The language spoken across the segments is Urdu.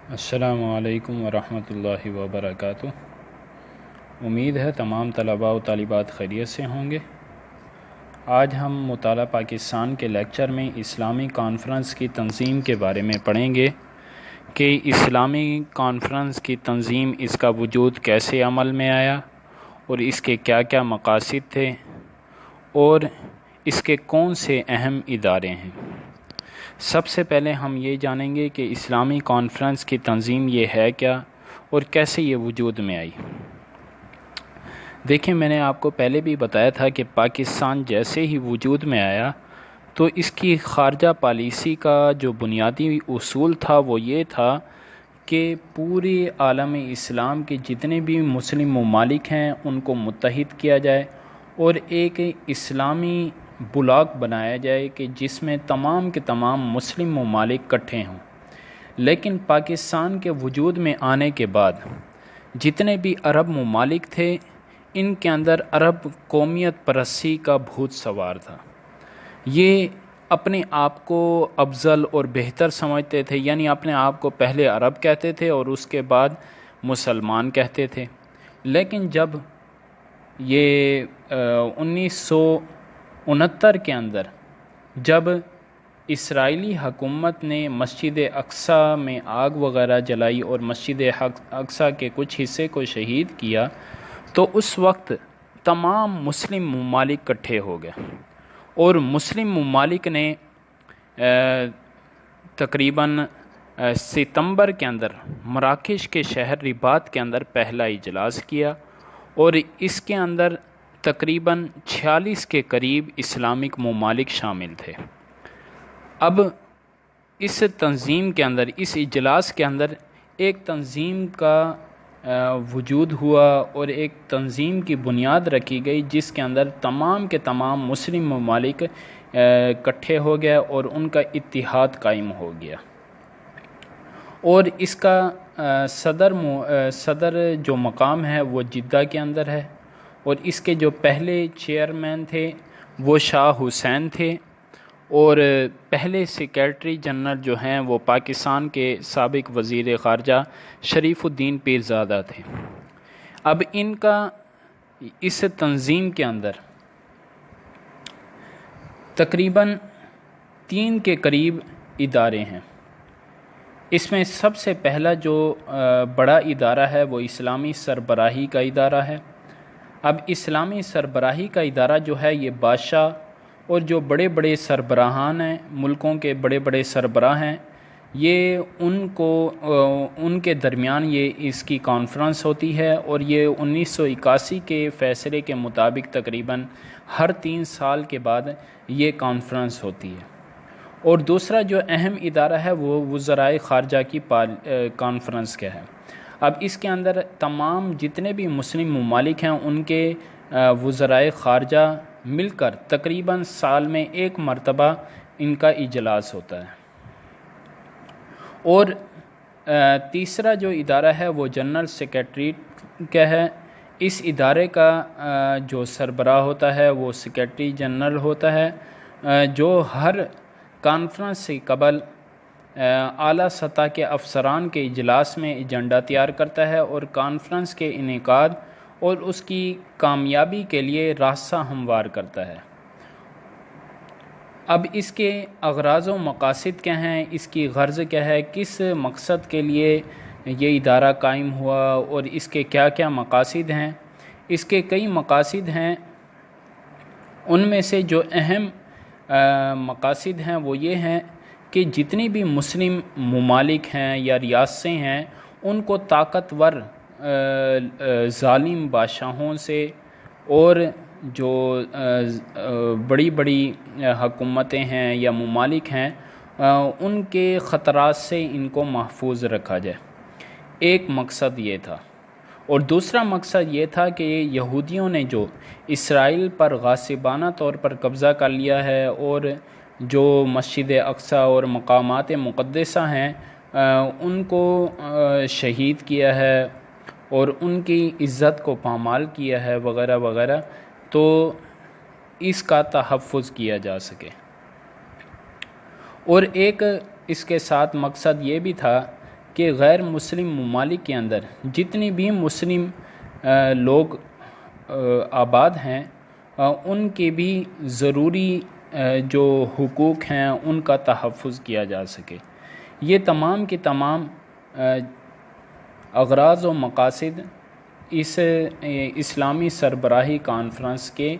السلام علیکم ورحمۃ اللہ وبرکاتہ۔ امید ہے تمام طلباء و طالبات خیریت سے ہوں گے۔ آج ہم مطالعہ پاکستان کے لیکچر میں اسلامی کانفرنس کی تنظیم کے بارے میں پڑھیں گے کہ اسلامی کانفرنس کی تنظیم، اس کا وجود کیسے عمل میں آیا اور اس کے کیا کیا مقاصد تھے اور اس کے کون سے اہم ادارے ہیں۔ سب سے پہلے ہم یہ جانیں گے کہ اسلامی کانفرنس کی تنظیم یہ ہے کیا اور کیسے یہ وجود میں آئی۔ دیکھیں، میں نے آپ کو پہلے بھی بتایا تھا کہ پاکستان جیسے ہی وجود میں آیا تو اس کی خارجہ پالیسی کا جو بنیادی اصول تھا وہ یہ تھا کہ پوری عالم اسلام کے جتنے بھی مسلم ممالک ہیں ان کو متحد کیا جائے اور ایک اسلامی بلاک بنایا جائے کہ جس میں تمام کے تمام مسلم ممالک اکٹھے ہوں۔ لیکن پاکستان کے وجود میں آنے کے بعد جتنے بھی عرب ممالک تھے ان کے اندر عرب قومیت پرستی کا بھوت سوار تھا۔ یہ اپنے آپ کو افضل اور بہتر سمجھتے تھے، یعنی اپنے آپ کو پہلے عرب کہتے تھے اور اس کے بعد مسلمان کہتے تھے۔ لیکن جب یہ 1969 کے اندر جب اسرائیلی حکومت نے مسجد اقصیٰ میں آگ وغیرہ جلائی اور مسجد اقصیٰ کے کچھ حصے کو شہید کیا تو اس وقت تمام مسلم ممالک اکٹھے ہو گئے اور مسلم ممالک نے تقریباً ستمبر کے اندر مراکش کے شہر رباط کے اندر پہلا اجلاس کیا اور اس کے اندر تقریباً 46 کے قریب اسلامک ممالک شامل تھے۔ اب اس تنظیم کے اندر، اس اجلاس کے اندر ایک تنظیم کا وجود ہوا اور ایک تنظیم کی بنیاد رکھی گئی جس کے اندر تمام کے تمام مسلم ممالک اکٹھے ہو گئے اور ان کا اتحاد قائم ہو گیا۔ اور اس کا صدر جو مقام ہے وہ جدہ کے اندر ہے اور اس کے جو پہلے چیئرمین تھے وہ شاہ حسین تھے اور پہلے سیکریٹری جنرل جو ہیں وہ پاکستان کے سابق وزیر خارجہ شریف الدین پیرزادہ تھے۔ اب ان کا اس تنظیم کے اندر تقریباً 3 کے قریب ادارے ہیں۔ اس میں سب سے پہلا جو بڑا ادارہ ہے وہ اسلامی سربراہی کا ادارہ ہے۔ اب اسلامی سربراہی کا ادارہ جو ہے یہ بادشاہ اور جو بڑے بڑے سربراہان ہیں، ملکوں کے بڑے بڑے سربراہ ہیں، یہ ان کے درمیان یہ اس کی کانفرنس ہوتی ہے اور یہ 1981 کے فیصلے کے مطابق تقریباً ہر 3 سال کے بعد یہ کانفرنس ہوتی ہے۔ اور دوسرا جو اہم ادارہ ہے وہ وزرائے خارجہ کی کانفرنس کا ہے۔ اب اس کے اندر تمام جتنے بھی مسلم ممالک ہیں ان کے وزرائے خارجہ مل کر تقریباً سال میں 1 مرتبہ ان کا اجلاس ہوتا ہے۔ اور تیسرا جو ادارہ ہے وہ جنرل سیکریٹریٹ کا ہے۔ اس ادارے کا جو سربراہ ہوتا ہے وہ سیکریٹری جنرل ہوتا ہے، جو ہر کانفرنس سے قبل اعلیٰ سطح کے افسران کے اجلاس میں ایجنڈا تیار کرتا ہے اور کانفرنس کے انعقاد اور اس کی کامیابی کے لیے راستہ ہموار کرتا ہے۔ اب اس کے اغراض و مقاصد کیا ہیں، اس کی غرض کیا ہے، کس مقصد کے لیے یہ ادارہ قائم ہوا اور اس کے کیا کیا مقاصد ہیں۔ اس کے کئی مقاصد ہیں، ان میں سے جو اہم مقاصد ہیں وہ یہ ہیں کہ جتنی بھی مسلم ممالک ہیں یا ریاستیں ہیں ان کو طاقتور ظالم بادشاہوں سے اور جو بڑی بڑی حکومتیں ہیں یا ممالک ہیں ان کے خطرات سے ان کو محفوظ رکھا جائے۔ ایک مقصد یہ تھا اور دوسرا مقصد یہ تھا کہ یہودیوں نے جو اسرائیل پر غاصبانہ طور پر قبضہ کر لیا ہے اور جو مسجد اقصیٰ اور مقامات مقدسہ ہیں ان کو شہید کیا ہے اور ان کی عزت کو پامال کیا ہے وغیرہ وغیرہ، تو اس کا تحفظ کیا جا سکے۔ اور ایک اس کے ساتھ مقصد یہ بھی تھا کہ غیر مسلم ممالک کے اندر جتنی بھی مسلم لوگ آباد ہیں ان کے بھی ضروری جو حقوق ہیں ان کا تحفظ کیا جا سکے۔ یہ تمام کے تمام اغراض و مقاصد اس اسلامی سربراہی کانفرنس کے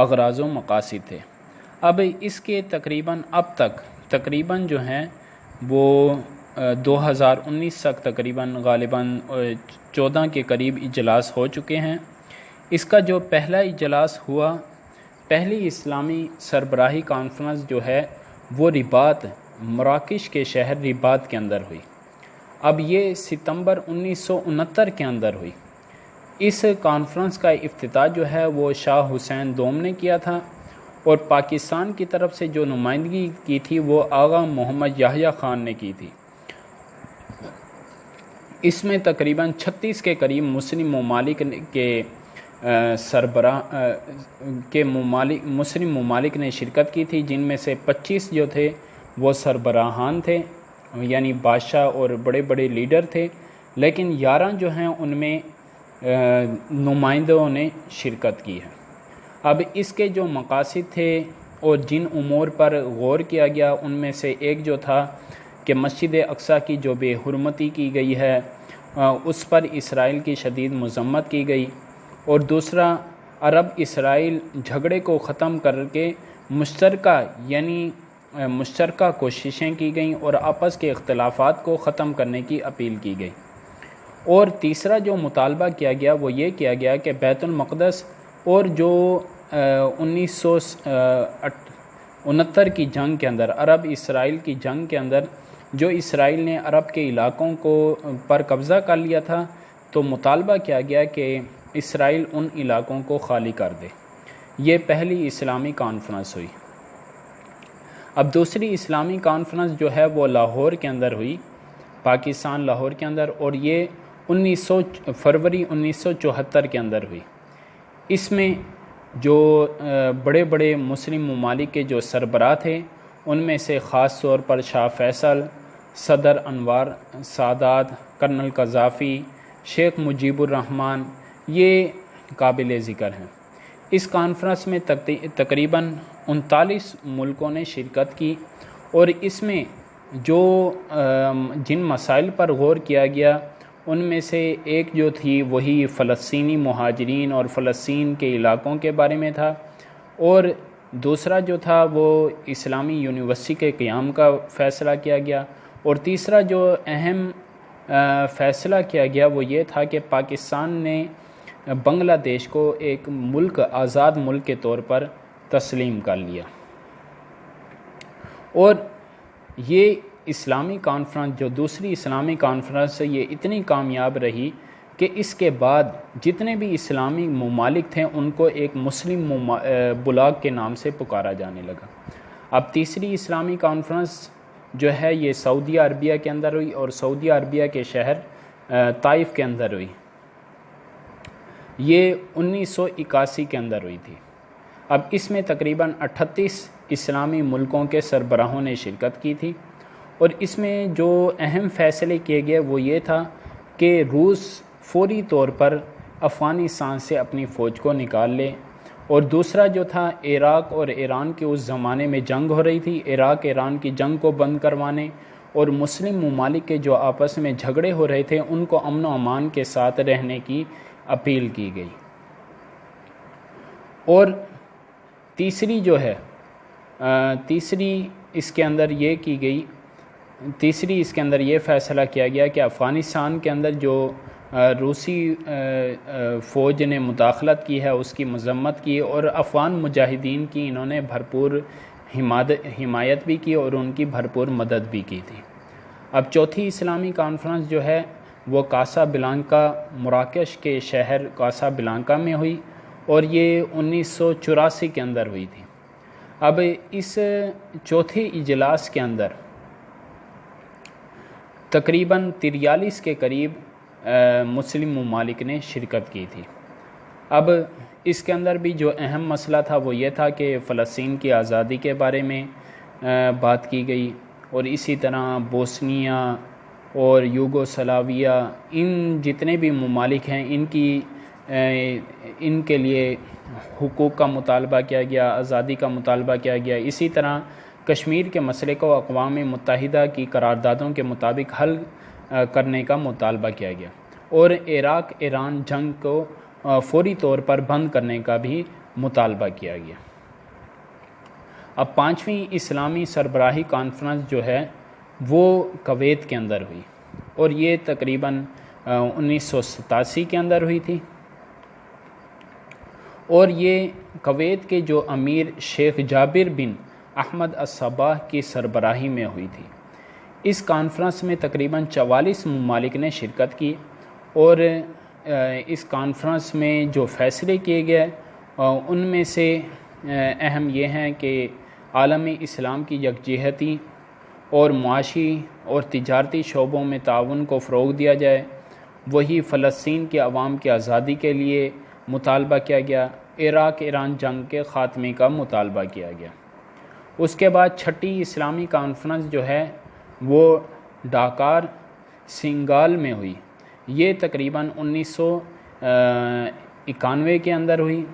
اغراض و مقاصد تھے۔ اب اس کے اب تک تقریباً جو ہیں وہ 2019 تک تقریباً غالباً 14 کے قریب اجلاس ہو چکے ہیں۔ اس کا جو پہلا اجلاس ہوا، پہلی اسلامی سربراہی کانفرنس جو ہے وہ مراکش کے شہر رباط کے اندر ہوئی۔ اب یہ ستمبر 1969 کے اندر ہوئی۔ اس کانفرنس کا افتتاح جو ہے وہ شاہ حسین دوم نے کیا تھا، اور پاکستان کی طرف سے جو نمائندگی کی تھی وہ آغا محمد یحییٰ خان نے کی تھی۔ اس میں تقریباً 36 کے قریب مسلم ممالک کے مسلم ممالک نے شرکت کی تھی، جن میں سے 25 جو تھے وہ سربراہان تھے، یعنی بادشاہ اور بڑے بڑے لیڈر تھے، لیکن 11 جو ہیں ان میں نمائندوں نے شرکت کی ہے۔ اب اس کے جو مقاصد تھے اور جن امور پر غور کیا گیا، ان میں سے ایک جو تھا کہ مسجد اقصیٰ کی جو بے حرمتی کی گئی ہے اس پر اسرائیل کی شدید مذمت کی گئی، اور دوسرا عرب اسرائیل جھگڑے کو ختم کر کے مشترکہ کوششیں کی گئیں اور آپس کے اختلافات کو ختم کرنے کی اپیل کی گئی۔ اور تیسرا جو مطالبہ کیا گیا وہ یہ کیا گیا کہ بیت المقدس اور جو 1969 کی جنگ کے اندر، عرب اسرائیل کی جنگ کے اندر جو اسرائیل نے عرب کے علاقوں پر قبضہ کر لیا تھا، تو مطالبہ کیا گیا کہ اسرائیل ان علاقوں کو خالی کر دے۔ یہ پہلی اسلامی کانفرنس ہوئی۔ اب دوسری اسلامی کانفرنس جو ہے وہ لاہور کے اندر ہوئی، پاکستان لاہور کے اندر، اور یہ فروری 1974 کے اندر ہوئی۔ اس میں جو بڑے بڑے مسلم ممالک کے جو سربراہ تھے، ان میں سے خاص طور پر شاہ فیصل، صدر انور سادات، کرنل قذافی، شیخ مجیب الرحمن، یہ قابل ذکر ہیں۔ اس کانفرنس میں تقریباً 39 ملکوں نے شرکت کی، اور اس میں جن مسائل پر غور کیا گیا ان میں سے ایک جو تھی وہی فلسطینی مہاجرین اور فلسطین کے علاقوں کے بارے میں تھا، اور دوسرا جو تھا وہ اسلامی یونیورسٹی کے قیام کا فیصلہ کیا گیا، اور تیسرا جو اہم فیصلہ کیا گیا وہ یہ تھا کہ پاکستان نے بنگلہ دیش کو ایک آزاد ملک کے طور پر تسلیم کر لیا۔ اور یہ اسلامی کانفرنس جو دوسری اسلامی کانفرنس ہے یہ اتنی کامیاب رہی کہ اس کے بعد جتنے بھی اسلامی ممالک تھے ان کو ایک مسلم بلاک کے نام سے پکارا جانے لگا۔ اب تیسری اسلامی کانفرنس جو ہے یہ سعودی عربیہ کے اندر ہوئی، اور سعودی عربیہ کے شہر طائف کے اندر ہوئی۔ یہ 1981 کے اندر ہوئی تھی۔ اب اس میں تقریباً 38 اسلامی ملکوں کے سربراہوں نے شرکت کی تھی، اور اس میں جو اہم فیصلے کیے گئے وہ یہ تھا کہ روس فوری طور پر افغانستان سے اپنی فوج کو نکال لے، اور دوسرا جو تھا عراق اور ایران کے اس زمانے میں جنگ ہو رہی تھی، عراق ایران کی جنگ کو بند کروانے، اور مسلم ممالک کے جو آپس میں جھگڑے ہو رہے تھے ان کو امن و امان کے ساتھ رہنے کی اپیل کی گئی۔ اور تیسری جو ہے اس کے اندر یہ فیصلہ کیا گیا کہ افغانستان کے اندر جو روسی فوج نے مداخلت کی ہے اس کی مذمت کی، اور افغان مجاہدین کی انہوں نے بھرپور حمایت بھی کی اور ان کی بھرپور مدد بھی کی تھی۔ اب چوتھی اسلامی کانفرنس جو ہے وہ کاسا بلانکا، مراکش کے شہر کاسا بلانکا میں ہوئی، اور یہ 1984 کے اندر ہوئی تھی۔ اب اس چوتھے اجلاس کے اندر تقریباً 43 کے قریب مسلم ممالک نے شرکت کی تھی۔ اب اس کے اندر بھی جو اہم مسئلہ تھا وہ یہ تھا کہ فلسطین کی آزادی کے بارے میں بات کی گئی، اور اسی طرح بوسنیا اور یوگوسلاویہ، ان جتنے بھی ممالک ہیں ان کے لیے حقوق کا مطالبہ کیا گیا، آزادی کا مطالبہ کیا گیا۔ اسی طرح کشمیر کے مسئلے کو اقوام متحدہ کی قراردادوں کے مطابق حل کرنے کا مطالبہ کیا گیا، اور عراق ایران جنگ کو فوری طور پر بند کرنے کا بھی مطالبہ کیا گیا۔ اب 5ویں اسلامی سربراہی کانفرنس جو ہے وہ کویت کے اندر ہوئی، اور یہ تقریباً 1987 کے اندر ہوئی تھی، اور یہ کویت کے جو امیر شیخ جابر بن احمد الصباح کی سربراہی میں ہوئی تھی۔ اس کانفرنس میں تقریباً 44 ممالک نے شرکت کی، اور اس کانفرنس میں جو فیصلے کیے گئے ان میں سے اہم یہ ہیں کہ عالمی اسلام کی یکجہتی اور معاشی اور تجارتی شعبوں میں تعاون کو فروغ دیا جائے، وہی فلسطین کے عوام کی آزادی کے لیے مطالبہ کیا گیا، عراق ایران جنگ کے خاتمے کا مطالبہ کیا گیا۔ اس کے بعد 6ٹی اسلامی کانفرنس جو ہے وہ ڈاکار سینگال میں ہوئی، یہ تقریباً 1991 کے اندر ہوئی،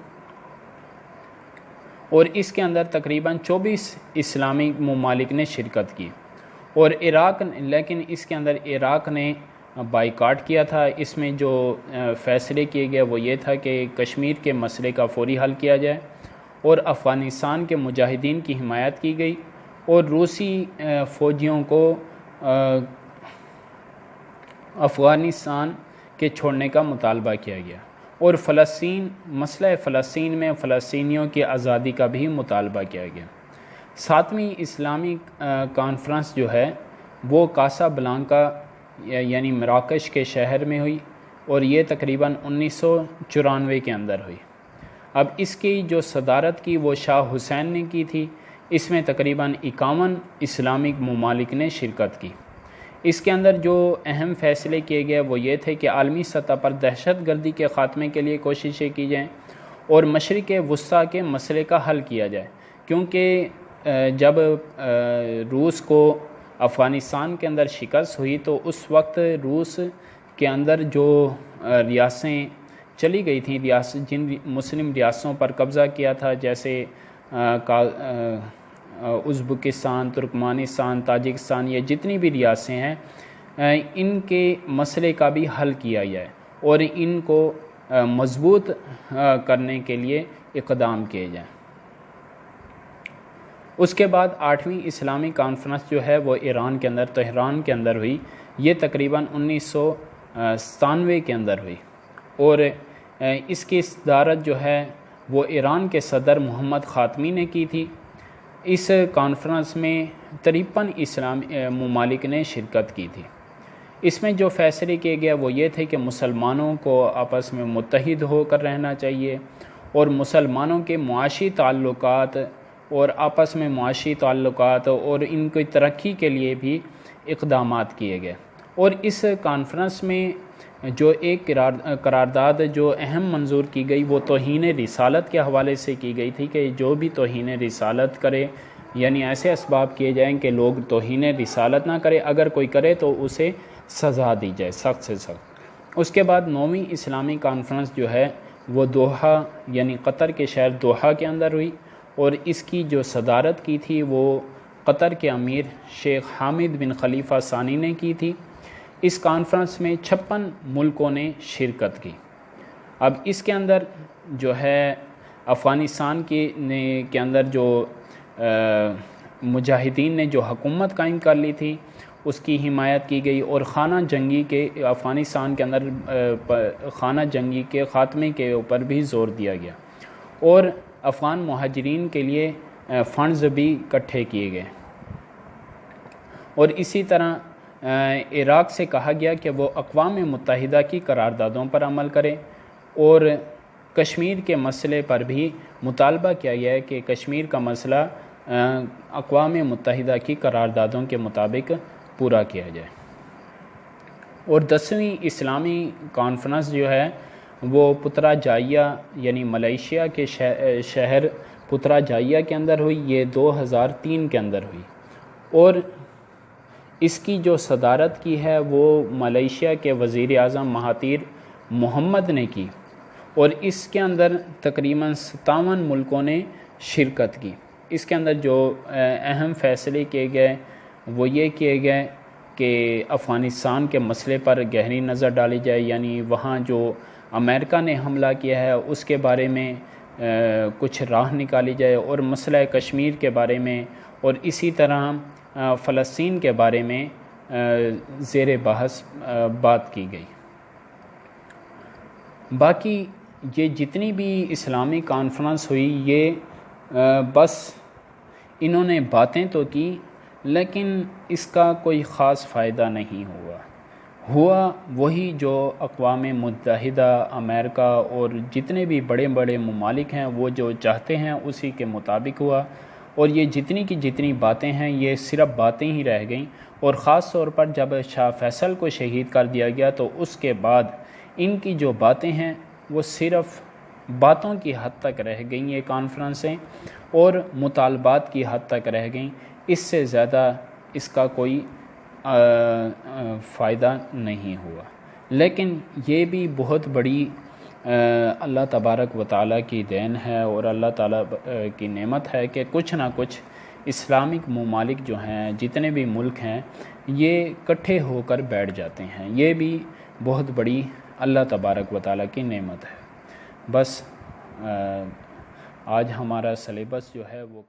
اور اس کے اندر تقریباً 24 اسلامی ممالک نے شرکت کی، اور لیکن اس کے اندر عراق نے بائیکاٹ کیا تھا۔ اس میں جو فیصلے کیے گئے وہ یہ تھا کہ کشمیر کے مسئلے کا فوری حل کیا جائے، اور افغانستان کے مجاہدین کی حمایت کی گئی، اور روسی فوجیوں کو افغانستان کے چھوڑنے کا مطالبہ کیا گیا، اور مسئلہ فلسطین میں فلسطینیوں کی آزادی کا بھی مطالبہ کیا گیا۔ 7ویں اسلامی کانفرنس جو ہے وہ کاسا بلانکا یعنی مراکش کے شہر میں ہوئی، اور یہ تقریباً 1994 کے اندر ہوئی۔ اب اس کی جو صدارت کی وہ شاہ حسین نے کی تھی۔ اس میں تقریباً 51 اسلامک ممالک نے شرکت کی۔ اس کے اندر جو اہم فیصلے کیے گئے وہ یہ تھے کہ عالمی سطح پر دہشت گردی کے خاتمے کے لیے کوششیں کی جائیں، اور مشرق وسطیٰ کے مسئلے کا حل کیا جائے، کیونکہ جب روس کو افغانستان کے اندر شکست ہوئی تو اس وقت روس کے اندر جو ریاستیں چلی گئی تھیں، جن مسلم ریاستوں پر قبضہ کیا تھا، جیسے ازبکستان، ترکمانستان، تاجکستان، یہ جتنی بھی ریاستیں ہیں، ان کے مسئلے کا بھی حل کیا جائے اور ان کو مضبوط کرنے کے لیے اقدام کیے جائیں۔ اس کے بعد 8ویں اسلامی کانفرنس جو ہے وہ ایران کے اندر تہران کے اندر ہوئی، یہ تقریباً 1997 کے اندر ہوئی، اور اس کی صدارت جو ہے وہ ایران کے صدر محمد خاتمی نے کی تھی۔ اس کانفرنس میں 53 اسلامی ممالک نے شرکت کی تھی۔ اس میں جو فیصلے کیے گئے وہ یہ تھے کہ مسلمانوں کو آپس میں متحد ہو کر رہنا چاہیے، اور مسلمانوں کے معاشی تعلقات اور آپس میں معاشی تعلقات اور ان کی ترقی کے لیے بھی اقدامات کیے گئے۔ اور اس کانفرنس میں جو ایک قرارداد جو اہم منظور کی گئی وہ توہین رسالت کے حوالے سے کی گئی تھی کہ جو بھی توہین رسالت کرے، یعنی ایسے اسباب کیے جائیں کہ لوگ توہین رسالت نہ کرے، اگر کوئی کرے تو اسے سزا دی جائے، سخت سے سخت۔ اس کے بعد 9ویں اسلامی کانفرنس جو ہے وہ دوحہ یعنی قطر کے شہر دوحہ کے اندر ہوئی، اور اس کی جو صدارت کی تھی وہ قطر کے امیر شیخ حامد بن خلیفہ ثانی نے کی تھی۔ اس کانفرنس میں 56 ملکوں نے شرکت کی۔ اب اس کے اندر جو ہے افغانستان کے اندر جو مجاہدین نے جو حکومت قائم کر لی تھی اس کی حمایت کی گئی، اور خانہ جنگی کے افغانستان کے اندر خانہ جنگی کے خاتمے کے اوپر بھی زور دیا گیا، اور افغان مہاجرین کے لیے فنڈز بھی اکٹھے کیے گئے۔ اور اسی طرح عراق سے کہا گیا کہ وہ اقوام متحدہ کی قراردادوں پر عمل کرے، اور کشمیر کے مسئلے پر بھی مطالبہ کیا گیا ہے کہ کشمیر کا مسئلہ اقوام متحدہ کی قراردادوں کے مطابق پورا کیا جائے۔ اور 10ویں اسلامی کانفرنس جو ہے وہ پترا جائیہ یعنی ملیشیا کے شہر پترا جائیہ کے اندر ہوئی، یہ 2003 کے اندر ہوئی، اور اس کی جو صدارت کی ہے وہ ملیشیا کے وزیر اعظم مہاتیر محمد نے کی، اور اس کے اندر تقریباً 57 ملکوں نے شرکت کی۔ اس کے اندر جو اہم فیصلے کیے گئے وہ یہ کیے گئے کہ افغانستان کے مسئلے پر گہری نظر ڈالی جائے، یعنی وہاں جو امریکہ نے حملہ کیا ہے اس کے بارے میں کچھ راہ نکالی جائے، اور مسئلہ کشمیر کے بارے میں، اور اسی طرح فلسطین کے بارے میں زیر بحث بات کی گئی۔ باقی یہ جتنی بھی اسلامی کانفرنس ہوئی، یہ بس انہوں نے باتیں تو کی لیکن اس کا کوئی خاص فائدہ نہیں ہوا وہی جو اقوام متحدہ، امریکہ اور جتنے بھی بڑے بڑے ممالک ہیں وہ جو چاہتے ہیں اسی کے مطابق ہوا، اور یہ جتنی کی جتنی باتیں ہیں یہ صرف باتیں ہی رہ گئیں۔ اور خاص طور پر جب شاہ فیصل کو شہید کر دیا گیا تو اس کے بعد ان کی جو باتیں ہیں وہ صرف باتوں کی حد تک رہ گئیں، یہ کانفرنسیں، اور مطالبات کی حد تک رہ گئیں۔ اس سے زیادہ اس کا کوئی فائدہ نہیں ہوا۔ لیکن یہ بھی بہت بڑی اللہ تبارک و تعالیٰ کی دین ہے اور اللہ تعالیٰ کی نعمت ہے کہ کچھ نہ کچھ اسلامک ممالک جو ہیں، جتنے بھی ملک ہیں، یہ اکٹھے ہو کر بیٹھ جاتے ہیں۔ یہ بھی بہت بڑی اللہ تبارک و تعالیٰ کی نعمت ہے۔ بس آج ہمارا سلیبس جو ہے وہ